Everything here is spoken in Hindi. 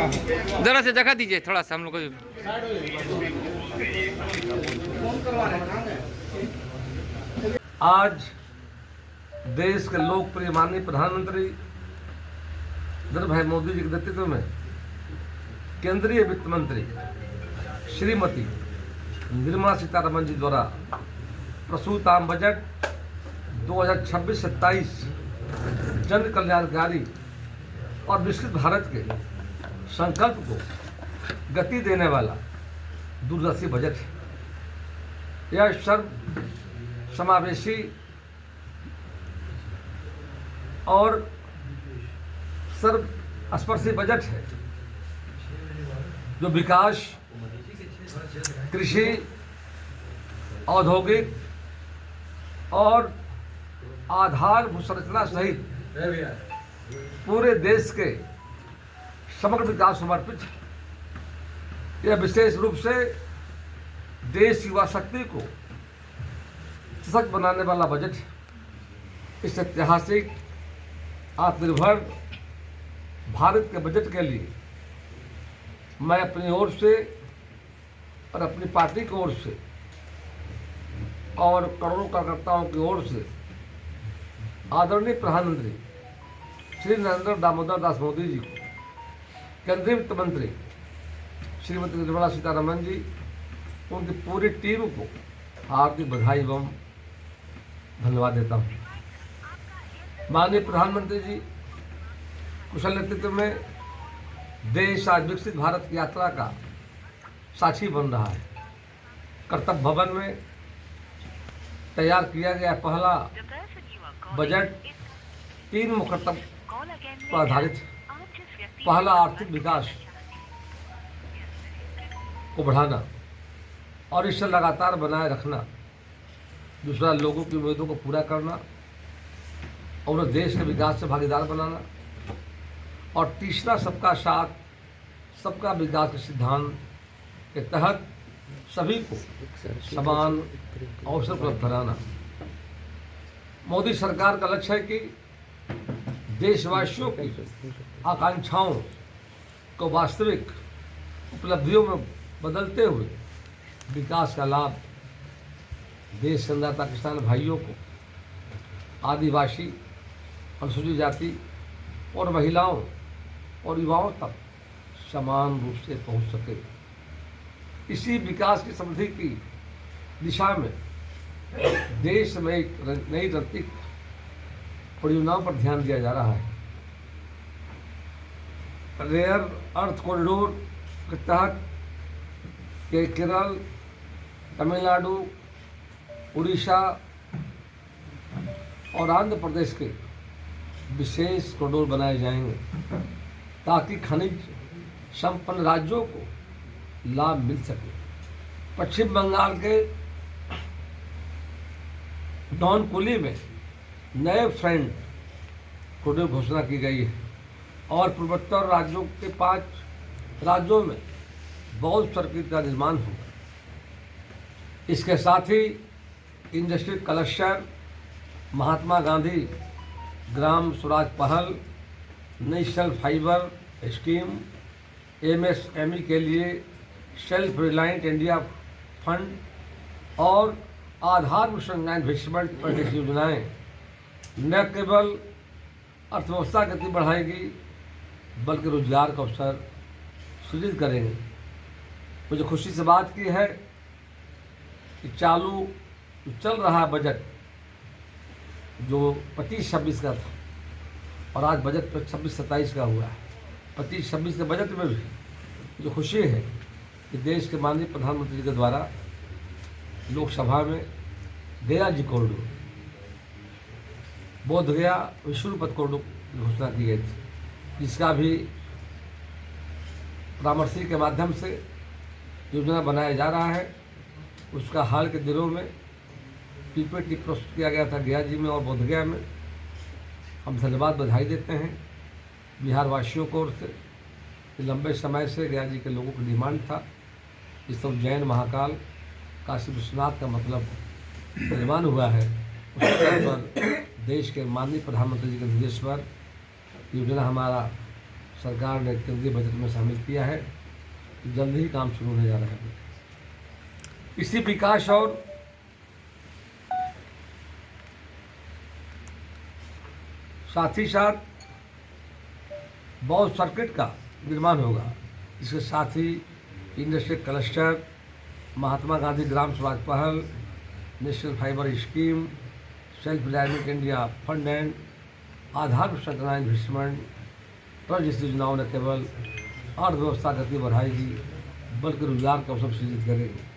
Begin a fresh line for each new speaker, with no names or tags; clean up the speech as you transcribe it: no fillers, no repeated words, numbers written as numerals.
जरा से जगह दीजिए थोड़ा सा हम लोग को।
आज देश के लोकप्रिय माननीय प्रधानमंत्री नरेंद्र भाई मोदी जी के नेतृत्व में केंद्रीय वित्त मंत्री श्रीमती निर्मला सीतारमन जी द्वारा प्रस्तुत आम बजट 2026-27 जन कल्याणकारी और विकसित भारत के संकल्प को गति देने वाला दूरदर्शी बजट है। यह सर्व समावेशी और सर्वस्पर्शी बजट है जो विकास, कृषि, औद्योगिक और आधारभूत संरचना सहित पूरे देश के समग्र विकास समर्पित है। यह विशेष रूप से देश की युवा शक्ति को सशक्त बनाने वाला बजट है। इस ऐतिहासिक आत्मनिर्भर भारत के बजट के लिए मैं अपनी ओर से और अपनी पार्टी की ओर से और करोड़ों कार्यकर्ताओं की ओर से आदरणीय प्रधानमंत्री श्री नरेंद्र दामोदर दास मोदी जी को, केंद्रीय वित्त मंत्री श्रीमती निर्मला सीतारमन जी, उनकी पूरी टीम को हार्दिक बधाई एवं धन्यवाद देता हूँ। माननीय प्रधानमंत्री जी कुशल नेतृत्व में देश आज विकसित भारत की यात्रा का साक्षी बन रहा है। कर्तव्य भवन में तैयार किया गया पहला बजट 3 मुख्य कर्तव्य पर आधारित है। पहला, आर्थिक विकास को बढ़ाना और इसे लगातार बनाए रखना। दूसरा, लोगों की उम्मीदों को पूरा करना और उन्हें देश के विकास से भागीदार बनाना। और तीसरा, सबका साथ सबका विकास के सिद्धांत के तहत सभी को समान अवसर उपलब्ध कराना। मोदी सरकार का लक्ष्य है कि देशवासियों की आकांक्षाओं को वास्तविक उपलब्धियों में बदलते हुए विकास का लाभ देश के अन्नदाता किसान भाइयों को, आदिवासी, अनुसूचित जाति और महिलाओं और युवाओं तक समान रूप से पहुंच सके। इसी विकास की समृद्धि की दिशा में देश में एक नई रणनीतिक परियोजनाओं पर ध्यान दिया जा रहा है। रेयर अर्थ कॉरिडोर के तहत केरल, तमिलनाडु, उड़ीसा और आंध्र प्रदेश के विशेष कॉरिडोर बनाए जाएंगे ताकि खनिज संपन्न राज्यों को लाभ मिल सके। पश्चिम बंगाल के डॉनकुली में नए फ्रेंड कॉरिडोर घोषणा की गई है और पूर्वोत्तर राज्यों के 5 राज्यों में बौद्ध सर्किट का निर्माण होगा। इसके साथ ही इंडस्ट्री क्लस्टर, महात्मा गांधी ग्राम स्वराज पहल, नेशनल फाइबर स्कीम, MSME के लिए सेल्फ रिलायंट इंडिया फंड और आधारभूत संरचना इन्वेस्टमेंट प्रोजेक्ट योजनाएं न केवल अर्थव्यवस्था गति बढ़ाएगी बल्कि रोजगार का अवसर सृजित करेंगे। मुझे खुशी से बात की है कि चालू चल रहा बजट जो 25-26 का था और आज बजट 26-27 का हुआ है। 25-26 के बजट में भी जो खुशी है कि देश के माननीय प्रधानमंत्री जी के द्वारा लोकसभा में गया जी कॉरिडोर, बोध गया विष्णुपद कॉरिडोर की घोषणा की गई थी, जिसका भी परामर्शी के माध्यम से योजना बनाया जा रहा है। उसका हाल के दिनों में PPT प्रस्तुत किया गया था गया जी में और बोधगया में। हम धन्यवाद बधाई देते हैं बिहार वासियों को ओर से कि लंबे समय से गया जी के लोगों की डिमांड था इस उज्जैन महाकाल काशी विश्वनाथ का मतलब निर्माण हुआ है। उस पर देश के माननीय प्रधानमंत्री जी के निर्देश पर योजना हमारा सरकार ने केंद्रीय बजट में शामिल किया है। जल्द ही काम शुरू होने जा रहा है। इसी विकास और साथ ही साथ बहुत सर्किट का निर्माण होगा। इसके साथ ही इंडस्ट्रियल क्लस्टर, महात्मा गांधी ग्राम स्वराज पहल, national fibre scheme, self reliant India fund and आधार संरचना इन्वेस्टमेंट ट्रस्ट जैसी योजनाओं न केवल अर्थव्यवस्था गति बढ़ाएगी बल्कि रोजगार का अवसर सृजित करेगी।